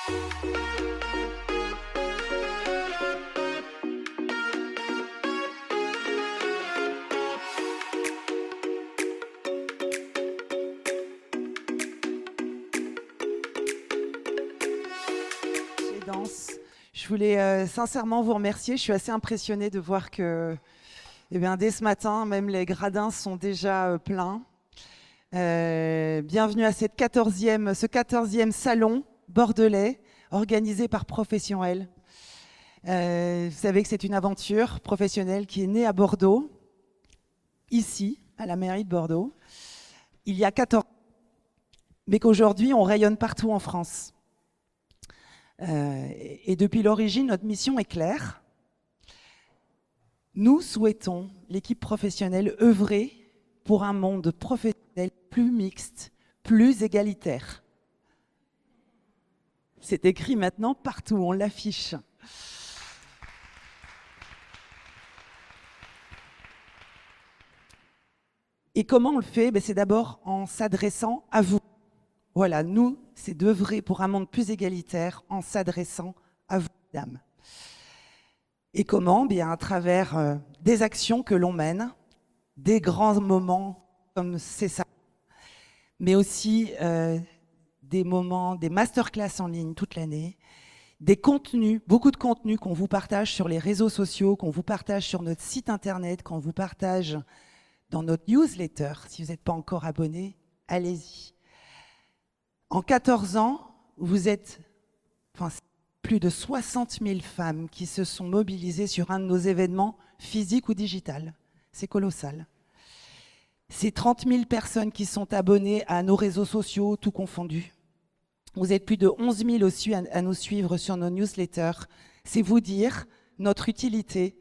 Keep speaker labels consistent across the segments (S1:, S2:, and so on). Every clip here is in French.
S1: Je voulais sincèrement vous remercier. Je suis assez impressionnée de voir que dès ce matin, même les gradins sont déjà pleins. Bienvenue à ce 14e salon bordelais organisé par Profession L. Vous savez que c'est une aventure professionnelle qui est née à Bordeaux, ici, à la mairie de Bordeaux, il y a 14 ans, mais qu'aujourd'hui, on rayonne partout en France. Et depuis l'origine, notre mission est claire. Nous souhaitons, l'équipe professionnelle, œuvrer pour un monde professionnel plus mixte, plus égalitaire. C'est écrit maintenant partout, on l'affiche. Et comment on le fait? C'est d'abord en s'adressant à vous. Voilà, nous, c'est d'œuvrer pour un monde plus égalitaire en s'adressant à vous, mesdames. Et comment? À travers des actions que l'on mène, des grands moments comme c'est ça, mais aussi des moments, des masterclass en ligne toute l'année, des contenus, beaucoup de contenus qu'on vous partage sur les réseaux sociaux, qu'on vous partage sur notre site internet, qu'on vous partage dans notre newsletter. Si vous n'êtes pas encore abonné, allez-y. En 14 ans, vous êtes plus de 60 000 femmes qui se sont mobilisées sur un de nos événements physiques ou digital. C'est colossal. C'est 30 000 personnes qui sont abonnées à nos réseaux sociaux, tout confondus. Vous êtes plus de 11 000 aussi à nous suivre sur nos newsletters. C'est vous dire notre utilité,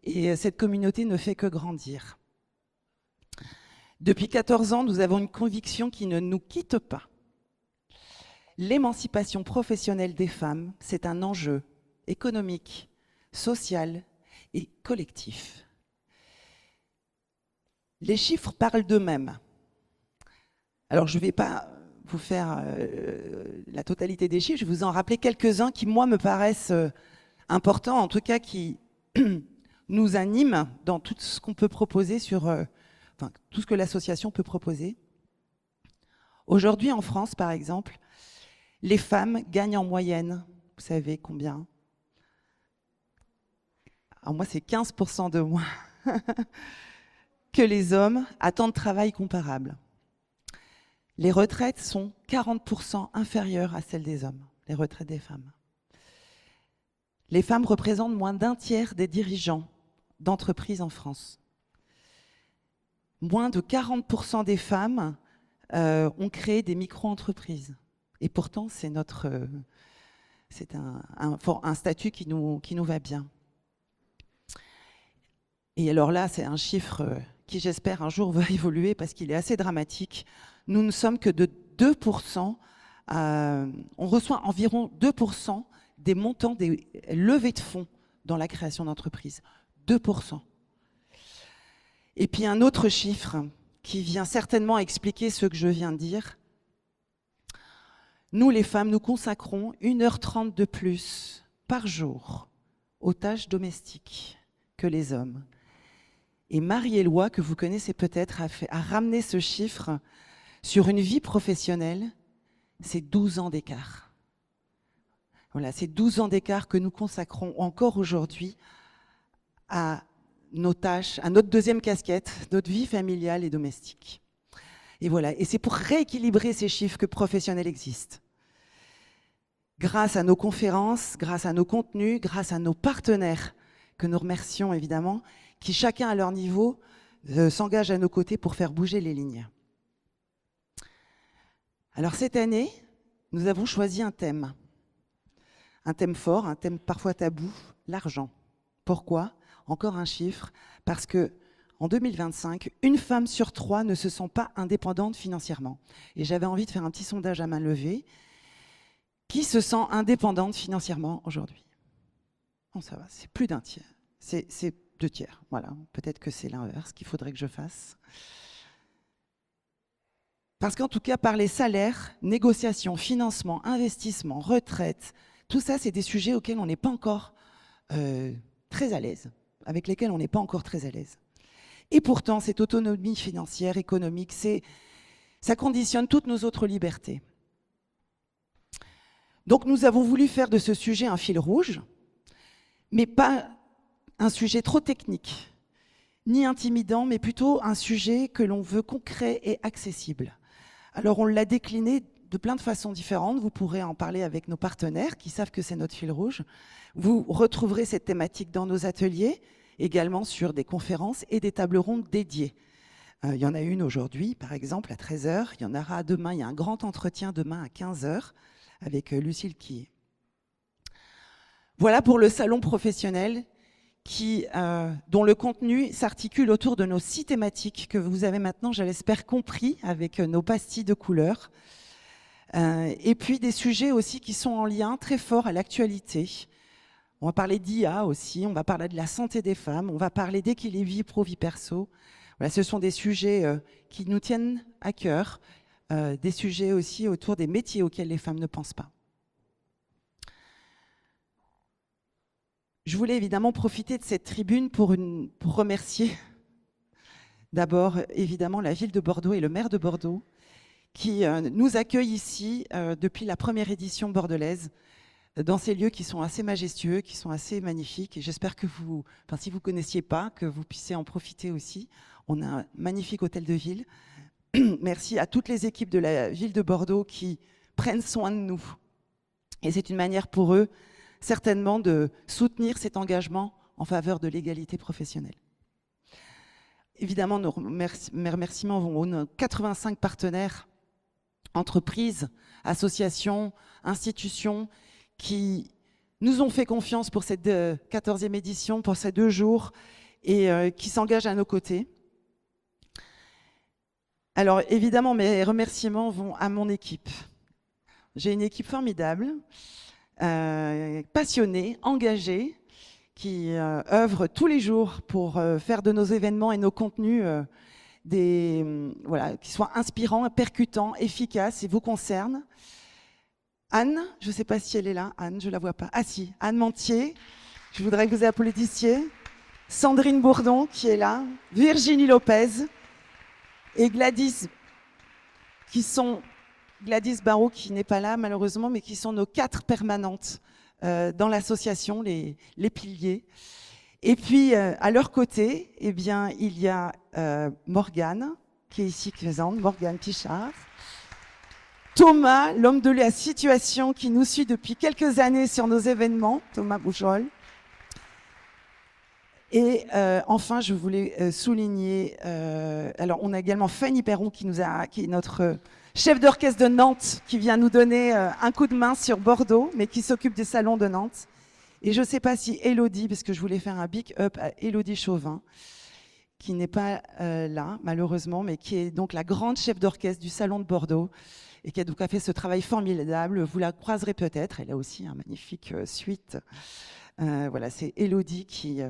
S1: et cette communauté ne fait que grandir. Depuis 14 ans, nous avons une conviction qui ne nous quitte pas. L'émancipation professionnelle des femmes, c'est un enjeu économique, social et collectif. Les chiffres parlent d'eux-mêmes. Alors, je ne vais pas vous faire la totalité des chiffres, je vais vous en rappeler quelques-uns qui, moi, me paraissent importants, en tout cas qui nous animent dans tout ce qu'on peut proposer tout ce que l'association peut proposer. Aujourd'hui, en France, par exemple, les femmes gagnent en moyenne, vous savez combien? Alors moi, c'est 15% de moins que les hommes à temps de travail comparable. Les retraites sont 40% inférieures à celles des hommes, les retraites des femmes. Les femmes représentent moins d'un tiers des dirigeants d'entreprises en France. Moins de 40% des femmes ont créé des micro-entreprises. Et pourtant, c'est un statut qui nous va bien. Et alors là, c'est un chiffre qui, j'espère, un jour va évoluer parce qu'il est assez dramatique. Nous ne sommes que de 2%, on reçoit environ 2% des montants des levées de fonds dans la création d'entreprises. 2%. Et puis un autre chiffre qui vient certainement expliquer ce que je viens de dire. Nous, les femmes, nous consacrons 1h30 de plus par jour aux tâches domestiques que les hommes. Et Marie-Éloi, que vous connaissez peut-être, a ramené ce chiffre sur une vie professionnelle, c'est 12 ans d'écart. Voilà, c'est 12 ans d'écart que nous consacrons encore aujourd'hui à nos tâches, à notre deuxième casquette, notre vie familiale et domestique. Et voilà, et c'est pour rééquilibrer ces chiffres que Professionnel existe. Grâce à nos conférences, grâce à nos contenus, grâce à nos partenaires, que nous remercions évidemment, qui chacun à leur niveau s'engagent à nos côtés pour faire bouger les lignes. Alors cette année, nous avons choisi un thème fort, un thème parfois tabou, l'argent. Pourquoi? Encore un chiffre, parce que en 2025, une femme sur 3 ne se sent pas indépendante financièrement. Et j'avais envie de faire un petit sondage à main levée. Qui se sent indépendante financièrement aujourd'hui? Bon, ça va, c'est plus d'un tiers. C'est 2 tiers, voilà. Peut-être que c'est l'inverse qu'il faudrait que je fasse. Parce qu'en tout cas, par les salaires, négociations, financement, investissement, retraite, tout ça, c'est des sujets auxquels on n'est pas encore très à l'aise, avec lesquels on n'est pas encore très à l'aise. Et pourtant, cette autonomie financière, économique, ça conditionne toutes nos autres libertés. Donc nous avons voulu faire de ce sujet un fil rouge, mais pas un sujet trop technique, ni intimidant, mais plutôt un sujet que l'on veut concret et accessible. Alors on l'a décliné de plein de façons différentes. Vous pourrez en parler avec nos partenaires qui savent que c'est notre fil rouge. Vous retrouverez cette thématique dans nos ateliers, également sur des conférences et des tables rondes dédiées. Il y en a une aujourd'hui, par exemple, à 13h. Il y en aura demain, il y a un grand entretien demain à 15h avec Lucille Quillet. Voilà pour le salon professionnel dont le contenu s'articule autour de nos 6 thématiques que vous avez maintenant, je l'espère, compris avec nos pastilles de couleurs. Et puis des sujets aussi qui sont en lien très fort à l'actualité. On va parler d'IA aussi, on va parler de la santé des femmes, on va parler d'équilibre vie pro, vie perso. Voilà, ce sont des sujets qui nous tiennent à cœur, des sujets aussi autour des métiers auxquels les femmes ne pensent pas. Je voulais évidemment profiter de cette tribune pour remercier d'abord évidemment la ville de Bordeaux et le maire de Bordeaux qui nous accueillent ici depuis la première édition bordelaise dans ces lieux qui sont assez majestueux, qui sont assez magnifiques. Et j'espère que si vous ne connaissiez pas, que vous puissiez en profiter aussi. On a un magnifique hôtel de ville. Merci à toutes les équipes de la ville de Bordeaux qui prennent soin de nous. Et c'est une manière pour eux certainement de soutenir cet engagement en faveur de l'égalité professionnelle. Évidemment, nos remerciements vont aux 85 partenaires, entreprises, associations, institutions qui nous ont fait confiance pour cette 14e édition, pour ces 2 jours, et qui s'engagent à nos côtés. Alors évidemment, mes remerciements vont à mon équipe. J'ai une équipe formidable, passionnée, engagée, qui œuvre tous les jours pour faire de nos événements et nos contenus qui soient inspirants, percutants, efficaces et vous concernent. Anne, je ne sais pas si elle est là. Anne, je ne la vois pas. Ah si, Anne Mantier, je voudrais que vous applaudissiez. Sandrine Bourdon qui est là. Virginie Lopez et Gladys, Gladys Barrault qui n'est pas là malheureusement, mais qui sont nos 4 permanentes dans l'association, les piliers. Et puis à leur côté, eh bien, il y a Morgane qui est ici présente, Morgane Pichard. Thomas, l'homme de la situation qui nous suit depuis quelques années sur nos événements, Thomas Boujol. Et enfin, je voulais souligner, alors on a également Fanny Perron qui est notre chef d'orchestre de Nantes, qui vient nous donner un coup de main sur Bordeaux, mais qui s'occupe des salons de Nantes. Et je ne sais pas si Élodie, parce que je voulais faire un big up à Élodie Chauvin, qui n'est pas là, malheureusement, mais qui est donc la grande chef d'orchestre du Salon de Bordeaux, et qui a donc fait ce travail formidable. Vous la croiserez peut-être, elle a aussi un magnifique suite. Voilà, c'est Élodie qui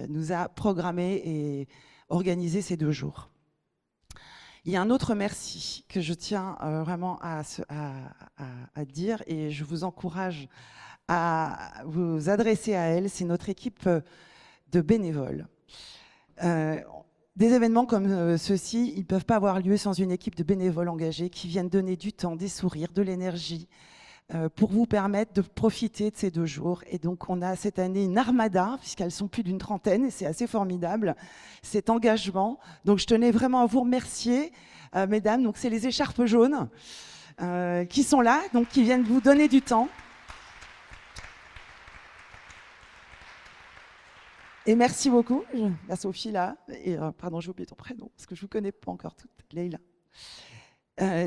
S1: nous a programmé et organisé ces 2 jours. Il y a un autre merci que je tiens vraiment à dire, et je vous encourage à vous adresser à elle. C'est notre équipe de bénévoles. Des événements comme ceux-ci, ils ne peuvent pas avoir lieu sans une équipe de bénévoles engagés qui viennent donner du temps, des sourires, de l'énergie pour vous permettre de profiter de ces 2 jours. Et donc, on a cette année une armada, puisqu'elles sont plus d'une trentaine, et c'est assez formidable, cet engagement. Donc, je tenais vraiment à vous remercier, mesdames. Donc, c'est les écharpes jaunes qui sont là, donc qui viennent vous donner du temps. Et merci beaucoup, la Sophie là, et pardon, j'ai oublié ton prénom, parce que je ne vous connais pas encore toutes, Leïla.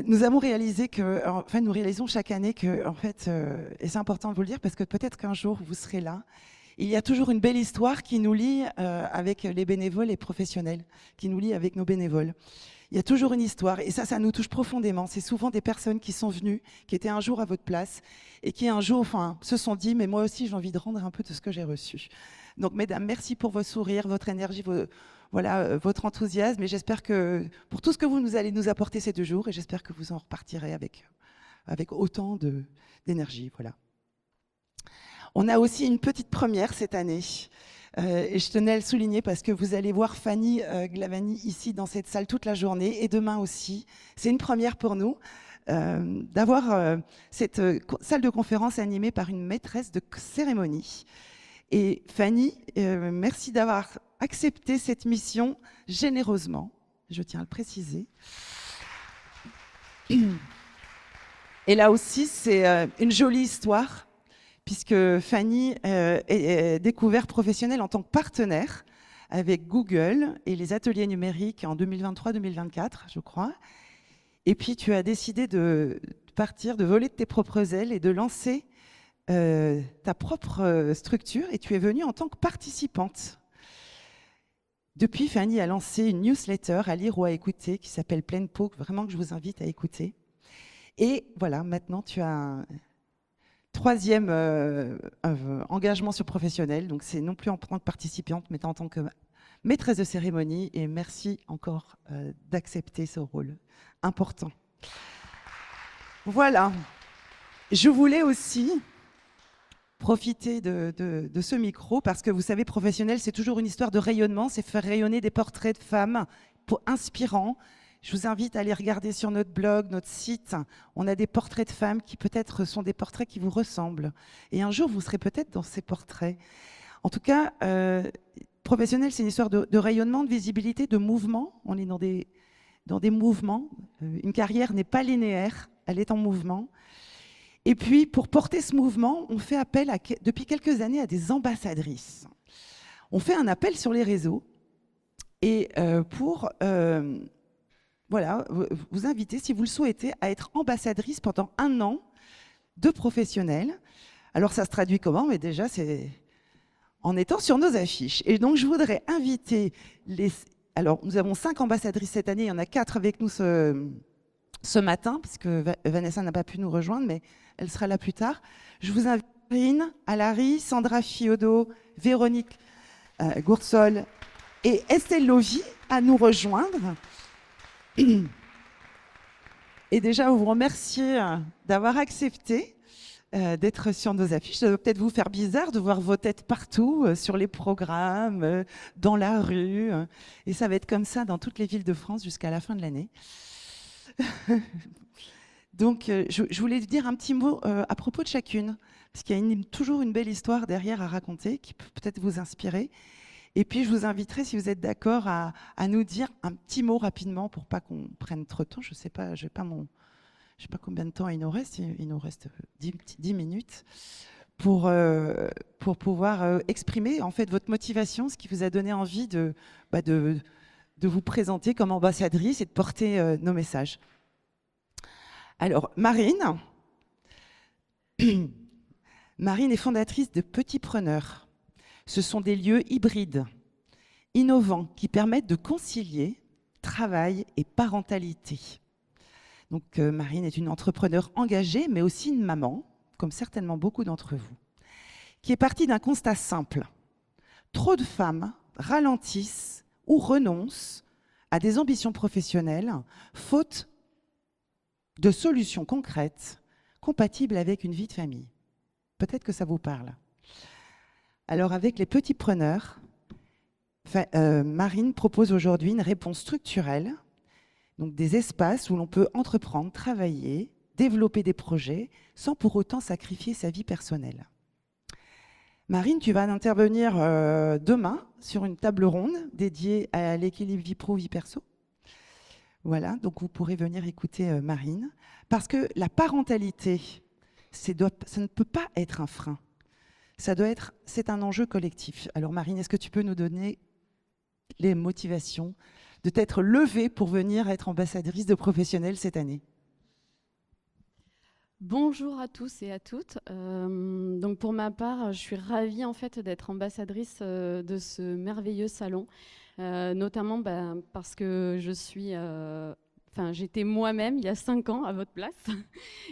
S1: Nous avons réalisé nous réalisons chaque année que, en fait, et c'est important de vous le dire, parce que peut-être qu'un jour vous serez là, il y a toujours une belle histoire qui nous lie avec les bénévoles et professionnels, qui nous lie avec nos bénévoles. Il y a toujours une histoire, et ça nous touche profondément. C'est souvent des personnes qui sont venues, qui étaient un jour à votre place, et qui un jour, se sont dit, mais moi aussi j'ai envie de rendre un peu de ce que j'ai reçu. Donc, mesdames, merci pour vos sourires, votre énergie, voilà, votre enthousiasme, et j'espère que pour tout ce que vous allez nous apporter ces 2 jours, et j'espère que vous en repartirez avec autant d'énergie. Voilà. On a aussi une petite première cette année, et je tenais à le souligner parce que vous allez voir Fanny Glavani ici dans cette salle toute la journée, et demain aussi. C'est une première pour nous d'avoir cette salle de conférence animée par une maîtresse de cérémonie. Et Fanny, merci d'avoir accepté cette mission généreusement, je tiens à le préciser. Et là aussi, c'est une jolie histoire, puisque Fanny est découverte professionnelle en tant que partenaire avec Google et les ateliers numériques en 2023-2024, je crois. Et puis, tu as décidé de partir, de voler de tes propres ailes et de lancer ta propre structure, et tu es venue en tant que participante. Depuis, Fanny a lancé une newsletter à lire ou à écouter qui s'appelle Pleine Peau, vraiment que je vous invite à écouter. Et voilà, maintenant tu as un 3e engagement sur professionnel, donc c'est non plus en tant que participante, mais en tant que maîtresse de cérémonie, et merci encore d'accepter ce rôle important. Voilà, je voulais aussi profiter de ce micro, parce que vous savez, professionnel, c'est toujours une histoire de rayonnement, c'est faire rayonner des portraits de femmes inspirants. Je vous invite à aller regarder sur notre blog, notre site. On a des portraits de femmes qui peut-être sont des portraits qui vous ressemblent. Et un jour, vous serez peut-être dans ces portraits. En tout cas, professionnel, c'est une histoire de rayonnement, de visibilité, de mouvement. On est dans des mouvements. Une carrière n'est pas linéaire, elle est en mouvement. Et puis, pour porter ce mouvement, on fait appel depuis quelques années à des ambassadrices. On fait un appel sur les réseaux et pour voilà, vous inviter, si vous le souhaitez, à être ambassadrice pendant 1 an de professionnels. Alors, ça se traduit comment? Mais déjà, c'est en étant sur nos affiches. Et donc, je voudrais inviter Alors, nous avons 5 ambassadrices cette année. Il y en a 4 avec nous ce matin, puisque Vanessa n'a pas pu nous rejoindre, mais elle sera là plus tard. Je vous invite Marine Alary, Sandra Fiodo, Véronique Goursol et Estelle Lovy à nous rejoindre. Et déjà, vous remercier d'avoir accepté d'être sur nos affiches. Ça va peut-être vous faire bizarre de voir vos têtes partout, sur les programmes, dans la rue. Et ça va être comme ça dans toutes les villes de France jusqu'à la fin de l'année. Donc, je voulais dire un petit mot à propos de chacune, parce qu'il y a toujours une belle histoire derrière à raconter qui peut peut-être vous inspirer. Et puis, je vous inviterai, si vous êtes d'accord, à nous dire un petit mot rapidement pour pas qu'on prenne trop de temps. Je sais pas, je sais pas combien de temps il nous reste. Il nous reste 10 minutes pour pouvoir exprimer en fait votre motivation, ce qui vous a donné envie de vous présenter comme ambassadrice et de porter nos messages. Alors, Marine est fondatrice de Petits Preneurs. Ce sont des lieux hybrides, innovants, qui permettent de concilier travail et parentalité. Donc, Marine est une entrepreneure engagée, mais aussi une maman, comme certainement beaucoup d'entre vous, qui est partie d'un constat simple. Trop de femmes ralentissent ou renoncent à des ambitions professionnelles, faute de solutions concrètes compatibles avec une vie de famille. Peut-être que ça vous parle. Alors, avec les Petits Preneurs, Marine propose aujourd'hui une réponse structurelle, donc des espaces où l'on peut entreprendre, travailler, développer des projets sans pour autant sacrifier sa vie personnelle. Marine, tu vas intervenir demain sur une table ronde dédiée à l'équilibre vie pro-vie perso. Voilà, donc vous pourrez venir écouter Marine, parce que la parentalité, ça ne peut pas être un frein. C'est un enjeu collectif. Alors Marine, est-ce que tu peux nous donner les motivations de t'être levée pour venir être ambassadrice de professionnels cette année?
S2: Bonjour à tous et à toutes. Donc pour ma part, je suis ravie en fait d'être ambassadrice de ce merveilleux salon, notamment parce que j'étais moi-même il y a 5 ans à votre place.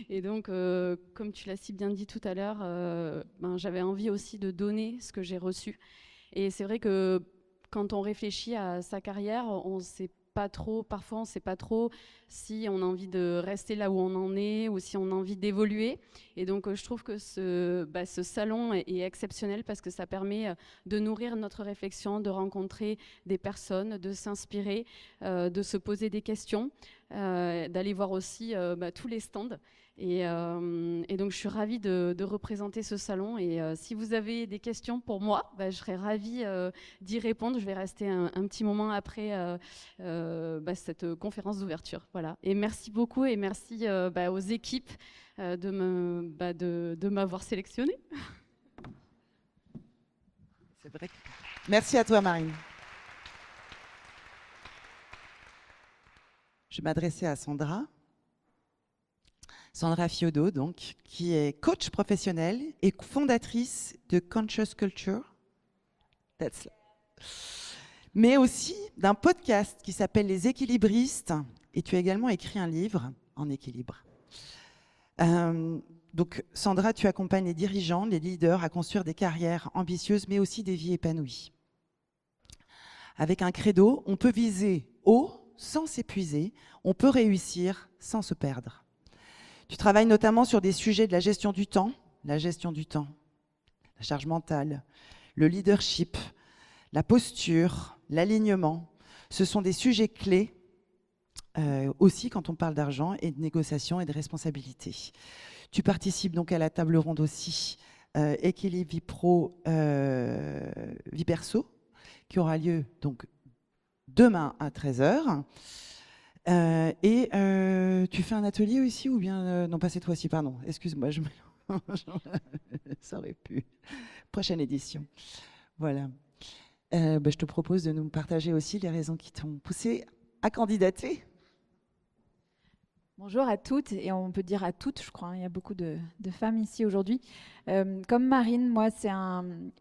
S2: Et donc, comme tu l'as si bien dit tout à l'heure, j'avais envie aussi de donner ce que j'ai reçu. Et c'est vrai que quand on réfléchit à sa carrière, on sait pas trop, parfois on ne sait pas trop si on a envie de rester là où on en est ou si on a envie d'évoluer. Et donc je trouve que ce salon est exceptionnel parce que ça permet de nourrir notre réflexion, de rencontrer des personnes, de s'inspirer, de se poser des questions, d'aller voir aussi tous les stands. Et donc je suis ravie de représenter ce salon. Et si vous avez des questions pour moi, je serais ravie d'y répondre. Je vais rester un petit moment après cette conférence d'ouverture. Voilà. Et merci beaucoup et merci aux équipes de m'avoir sélectionnée.
S1: C'est vrai. Merci à toi, Marine. Je m'adressais à Sandra. Sandra Fiodo, donc, qui est coach professionnelle et fondatrice de Conscious Culture. Mais aussi d'un podcast qui s'appelle Les Équilibristes. Et tu as également écrit un livre en équilibre. Donc, Sandra, tu accompagnes les dirigeants, les leaders à construire des carrières ambitieuses, mais aussi des vies épanouies. Avec un credo, on peut viser haut sans s'épuiser, on peut réussir sans se perdre. Tu travailles notamment sur des sujets de la gestion du temps, la charge mentale, le leadership, la posture, l'alignement. Ce sont des sujets clés aussi quand on parle d'argent et de négociation et de responsabilité. Tu participes donc à la table ronde aussi Équilibre vie pro, vie perso, qui aura lieu donc demain à 13h. Tu fais un atelier aussi ou bien non, pas cette fois-ci, pardon, excuse-moi, ça aurait pu. Prochaine édition. Voilà. Je te propose de nous partager aussi les raisons qui t'ont poussé à candidater.
S3: Bonjour à toutes, et on peut dire à toutes, je crois, il y a beaucoup de femmes ici aujourd'hui. Comme Marine, moi,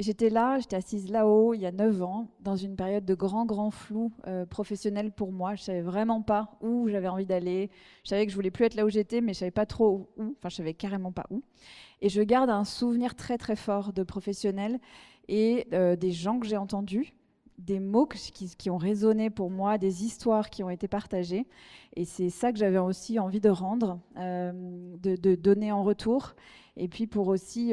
S3: j'étais assise là-haut il y a 9 ans, dans une période de grand flou professionnel pour moi. Je ne savais vraiment pas où j'avais envie d'aller. Je savais que je ne voulais plus être là où j'étais, mais je ne savais pas trop où. Enfin, je ne savais carrément pas où. Et je garde un souvenir très fort de professionnels et des gens que j'ai entendus, des mots qui ont résonné pour moi, des histoires qui ont été partagées. Et c'est ça que j'avais aussi envie de rendre, de donner en retour. Et puis pour aussi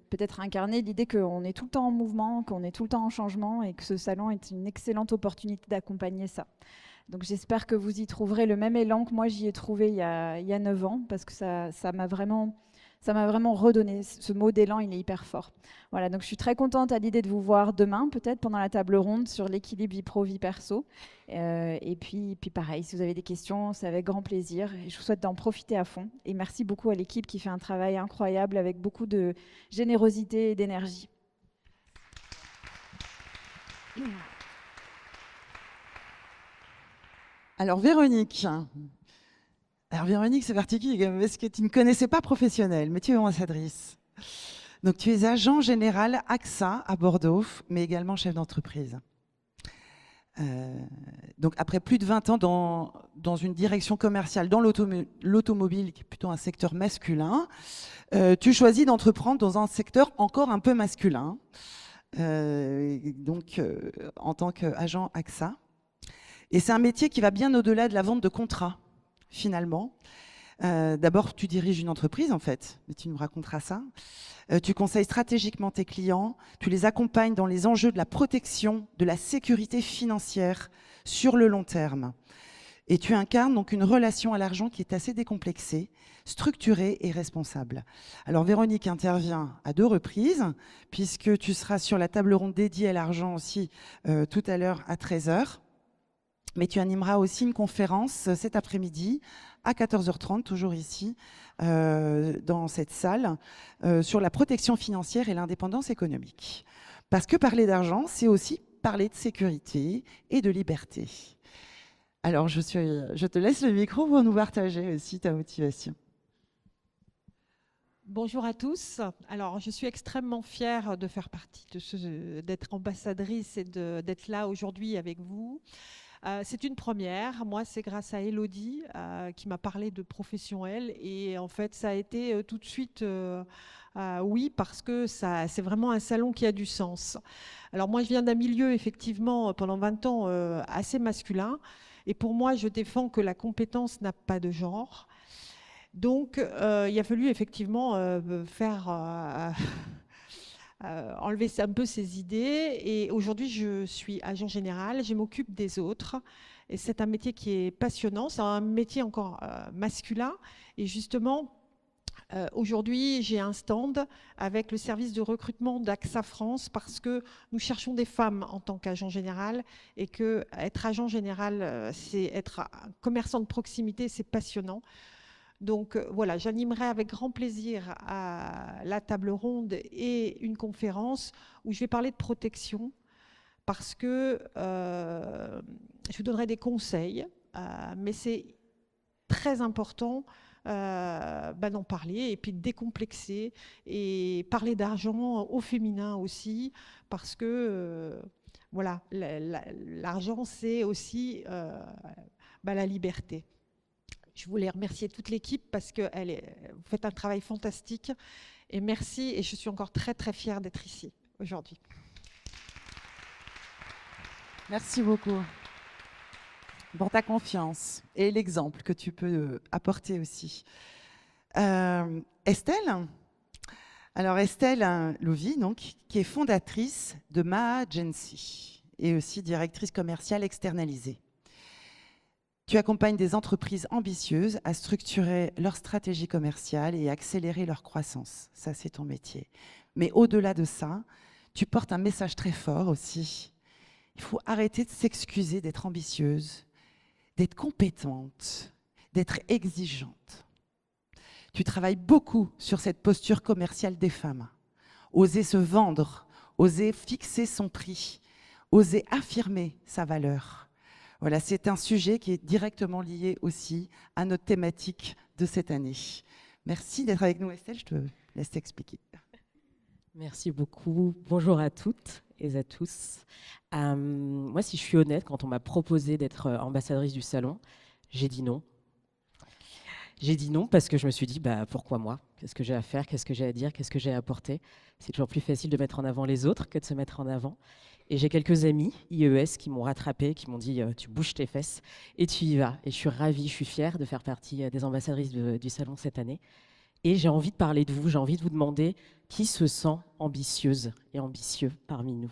S3: peut-être incarner l'idée qu'on est tout le temps en mouvement, qu'on est tout le temps en changement et que ce salon est une excellente opportunité d'accompagner ça. Donc j'espère que vous y trouverez le même élan que moi j'y ai trouvé il y a 9 ans, parce que ça m'a vraiment redonné. Ce mot d'élan, il est hyper fort. Voilà, donc je suis très contente à l'idée de vous voir demain, peut-être pendant la table ronde sur l'équilibre vie pro, vie perso. Et puis pareil, si vous avez des questions, c'est avec grand plaisir. Et je vous souhaite d'en profiter à fond. Et merci beaucoup à l'équipe qui fait un travail incroyable avec beaucoup de générosité et d'énergie.
S1: Alors Véronique, c'est particulier parce que tu ne connaissais pas professionnel, mais tu es ambassadrice. Donc tu es agent général AXA à Bordeaux, mais également chef d'entreprise. Donc après plus de 20 ans dans une direction commerciale dans l'automobile, qui est plutôt un secteur masculin, tu choisis d'entreprendre dans un secteur encore un peu masculin, en tant qu'agent AXA. Et c'est un métier qui va bien au-delà de la vente de contrats, finalement. D'abord, tu diriges une entreprise, en fait, mais tu nous raconteras ça. Tu conseilles stratégiquement tes clients, tu les accompagnes dans les enjeux de la protection, de la sécurité financière sur le long terme. Et tu incarnes donc une relation à l'argent qui est assez décomplexée, structurée et responsable. Alors Véronique intervient à 2 reprises, puisque tu seras sur la table ronde dédiée à l'argent aussi tout à l'heure à 13h. Mais tu animeras aussi une conférence cet après-midi à 14h30, toujours ici, dans cette salle, sur la protection financière et l'indépendance économique. Parce que parler d'argent, c'est aussi parler de sécurité et de liberté. Alors, je te laisse le micro pour nous partager aussi ta motivation.
S4: Bonjour à tous. Alors, je suis extrêmement fière de faire partie d'être ambassadrice et d'être là aujourd'hui avec vous. C'est une première. Moi, c'est grâce à Elodie qui m'a parlé de Profession Elle. Et en fait, ça a été tout de suite oui, parce que c'est vraiment un salon qui a du sens. Alors moi, je viens d'un milieu, effectivement, pendant 20 ans, assez masculin. Et pour moi, je défends que la compétence n'a pas de genre. Donc, il a fallu effectivement enlever un peu ces idées. Et aujourd'hui, je suis agent général, je m'occupe des autres. Et c'est un métier qui est passionnant, c'est un métier encore masculin. Et justement, aujourd'hui, j'ai un stand avec le service de recrutement d'AXA France parce que nous cherchons des femmes en tant qu'agent général et que être agent général, c'est être un commerçant de proximité, c'est passionnant. Donc voilà, j'animerai avec grand plaisir la table ronde et une conférence où je vais parler de protection parce que je vous donnerai des conseils, mais c'est très important d'en parler et puis de décomplexer et parler d'argent au féminin aussi parce que voilà, l'argent c'est aussi la liberté. Je voulais remercier toute l'équipe parce que vous faites un travail fantastique. Et merci, et je suis encore très très fière d'être ici aujourd'hui.
S1: Merci beaucoup pour ta confiance et l'exemple que tu peux apporter aussi. Estelle, alors Estelle Louvy, donc, qui est fondatrice de Maa Agency et aussi directrice commerciale externalisée. Tu accompagnes des entreprises ambitieuses à structurer leur stratégie commerciale et à accélérer leur croissance. Ça, c'est ton métier. Mais au-delà de ça, tu portes un message très fort aussi. Il faut arrêter de s'excuser d'être ambitieuse, d'être compétente, d'être exigeante. Tu travailles beaucoup sur cette posture commerciale des femmes. Oser se vendre, oser fixer son prix, oser affirmer sa valeur. Voilà, c'est un sujet qui est directement lié aussi à notre thématique de cette année. Merci d'être avec nous, Estelle. Je te laisse t'expliquer.
S5: Merci beaucoup. Bonjour à toutes et à tous. Moi, si je suis honnête, quand on m'a proposé d'être ambassadrice du salon, j'ai dit non. J'ai dit non parce que je me suis dit, pourquoi moi? Qu'est-ce que j'ai à faire? Qu'est-ce que j'ai à dire? Qu'est-ce que j'ai à apporter? C'est toujours plus facile de mettre en avant les autres que de se mettre en avant. Et j'ai quelques amis IES qui m'ont rattrapé, qui m'ont dit tu bouges tes fesses et tu y vas. Et je suis ravie, je suis fière de faire partie des ambassadrices du salon cette année. Et j'ai envie de parler de vous, j'ai envie de vous demander qui se sent ambitieuse et ambitieux parmi nous.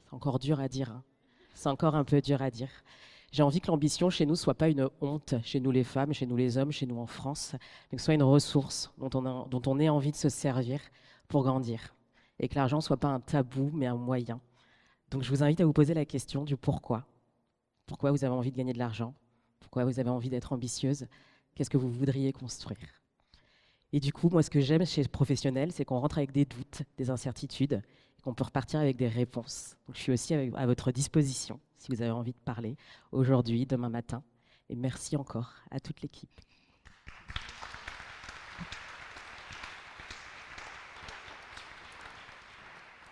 S5: C'est encore dur à dire, hein. C'est encore un peu dur à dire. J'ai envie que l'ambition chez nous ne soit pas une honte, chez nous les femmes, chez nous les hommes, chez nous en France, mais que ce soit une ressource dont on ait envie de se servir pour grandir. Et que l'argent ne soit pas un tabou, mais un moyen. Donc je vous invite à vous poser la question du pourquoi. Pourquoi vous avez envie de gagner de l'argent? Pourquoi vous avez envie d'être ambitieuse? Qu'est-ce que vous voudriez construire? Et du coup, moi, ce que j'aime chez les professionnels, c'est qu'on rentre avec des doutes, des incertitudes, et qu'on peut repartir avec des réponses. Donc je suis aussi à votre disposition, si vous avez envie de parler, aujourd'hui, demain matin. Et merci encore à toute l'équipe.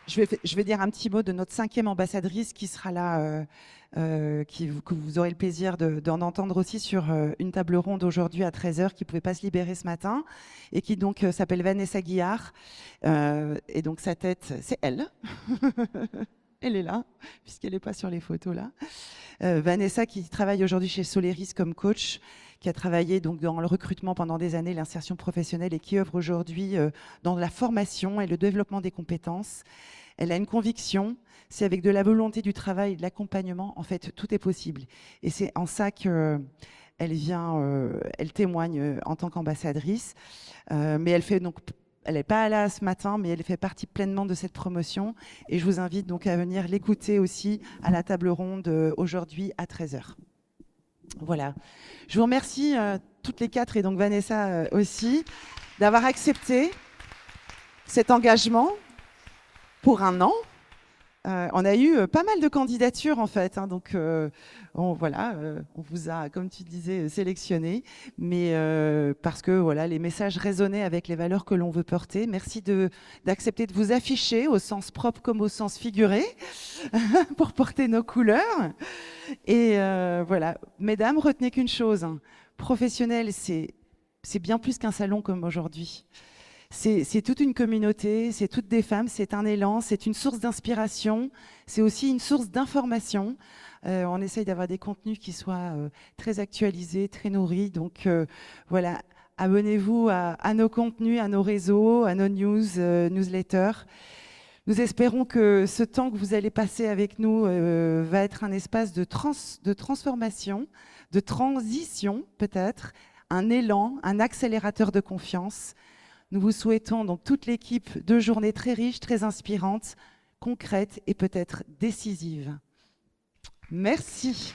S1: Je vais dire un petit mot de notre 5e ambassadrice qui sera là, que vous aurez le plaisir d'en entendre aussi sur une table ronde aujourd'hui à 13h qui ne pouvait pas se libérer ce matin et qui donc s'appelle Vanessa Guillard. Et donc sa tête, c'est elle. Elle est là, puisqu'elle n'est pas sur les photos là. Vanessa qui travaille aujourd'hui chez Soleris comme coach, qui a travaillé donc dans le recrutement pendant des années, l'insertion professionnelle et qui œuvre aujourd'hui dans la formation et le développement des compétences. Elle a une conviction, c'est avec de la volonté du travail et de l'accompagnement, en fait, tout est possible. Et c'est en ça qu'elle elle témoigne en tant qu'ambassadrice. Mais elle n'est pas là ce matin, mais elle fait partie pleinement de cette promotion. Et je vous invite donc à venir l'écouter aussi à la table ronde aujourd'hui à 13h. Voilà. Je vous remercie toutes les 4 et donc Vanessa aussi d'avoir accepté cet engagement pour un an On a eu pas mal de candidatures en fait, hein, donc on vous a, comme tu disais, sélectionné, mais parce que voilà, les messages résonnaient avec les valeurs que l'on veut porter. Merci d'accepter de vous afficher au sens propre comme au sens figuré pour porter nos couleurs. Et voilà, mesdames, retenez qu'une chose, hein, professionnel, c'est bien plus qu'un salon comme aujourd'hui. C'est toute une communauté, c'est toutes des femmes, c'est un élan, c'est une source d'inspiration, c'est aussi une source d'information. On essaye d'avoir des contenus qui soient très actualisés, très nourris. Donc voilà, abonnez-vous à nos contenus, à nos réseaux, à nos newsletters. Nous espérons que ce temps que vous allez passer avec nous va être un espace de transformation, de transition peut-être, un élan, un accélérateur de confiance. Nous vous souhaitons, donc toute l'équipe, 2 journées très riches, très inspirantes, concrètes et peut-être décisives. Merci.